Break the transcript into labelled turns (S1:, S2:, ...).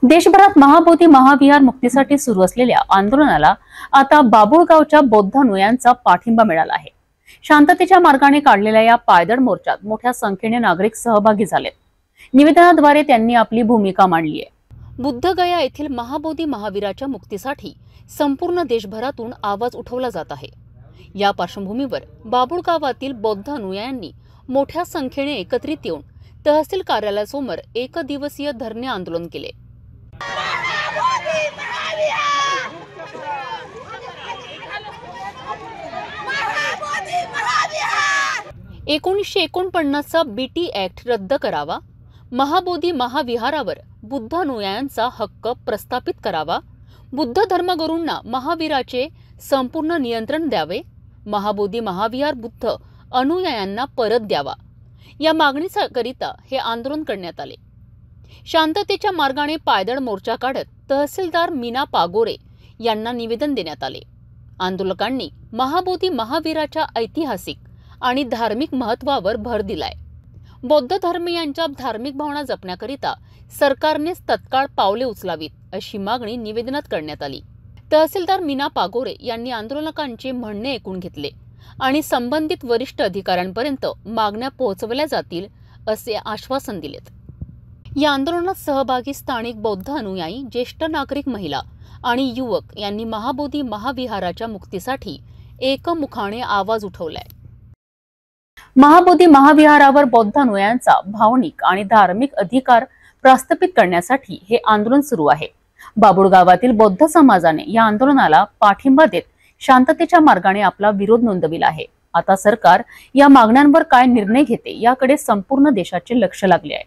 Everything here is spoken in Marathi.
S1: देशभरात महाबोधी महाविहार मुक्तीसाठी सुरू असलेल्या आंदोलनाला आता बाबुळगावच्या बौद्ध अनुयायांचा पाठिंबा मिळाला आहे। शांततेच्या मार्गाने काढलेल्या या पायदळ मोर्चात मोठ्या संख्येने नागरिक सहभागी झालेत। निवेदनाद्वारे त्यांनी आपली भूमिका मांडली आहे। बुद्धगया येथील महाबोधी महावीराच्या मुक्तीसाठी संपूर्ण देशभरातून आवाज उठवला जात आहे। या पार्श्वभूमीवर बाबुळगावातील बौद्ध अनुयायांनी मोठ्या संख्येने एकत्रित येऊन तहसील कार्यालयासमोर एक दिवसीय धरणे आंदोलन केले। 1949चा बीटी ऍक्ट रद्द करावा, महाबोधी महाविहारावर बुद्ध अनुयायांचा हक्क प्रस्थापित करावा, बुद्ध धर्मगुरूंना महावीराचे संपूर्ण नियंत्रण द्यावे, महाबोधी महाविहार बुद्ध अनुयायांना परत द्यावा, या मागणीकरिता हे आंदोलन करण्यात आले। शांततेच्या मार्गाने पायदळ मोर्चा काढत तहसीलदार मीना पागोरे यांना निवेदन देण्यात आले। आंदोलकांनी महाबोधी महावीराच्या ऐतिहासिक आणि धार्मिक महत्त्वावर भर दिलाय। बौद्ध धर्मीयांच्या धार्मिक भावना जपण्याकरिता सरकारने तत्काळ पावले उचलावीत अशी मागणी निवेदनात करण्यात आली। तहसीलदार मीना पागोरे यांनी आंदोलकांचे म्हणणे ऐकून घेतले आणि संबंधित वरिष्ठ अधिकाऱ्यांपर्यंत मागण्या पोहोचवल्या जातील असे आश्वासन दिलेत। या आंदोलनात सहभागी स्थानिक बौद्ध अनुयायी, ज्येष्ठ नागरिक, महिला आणि युवक यांनी महाबोधी महाविहाराच्या मुक्तीसाठी एकमुखाने आवाज उठवलाय। महाबोधी महाविहारावर बौद्ध अनुयायांचा भावनिक आणि धार्मिक अधिकार प्रस्थापित करण्यासाठी हे आंदोलन सुरू आहे। बाबुळगावातील बौद्ध समाजाने या आंदोलनाला पाठिंबा देत शांततेच्या मार्गाने आपला विरोध नोंदविला आहे। आता सरकार या मागण्यांवर काय निर्णय घेते याकडे संपूर्ण देशाचे लक्ष लागले आहे।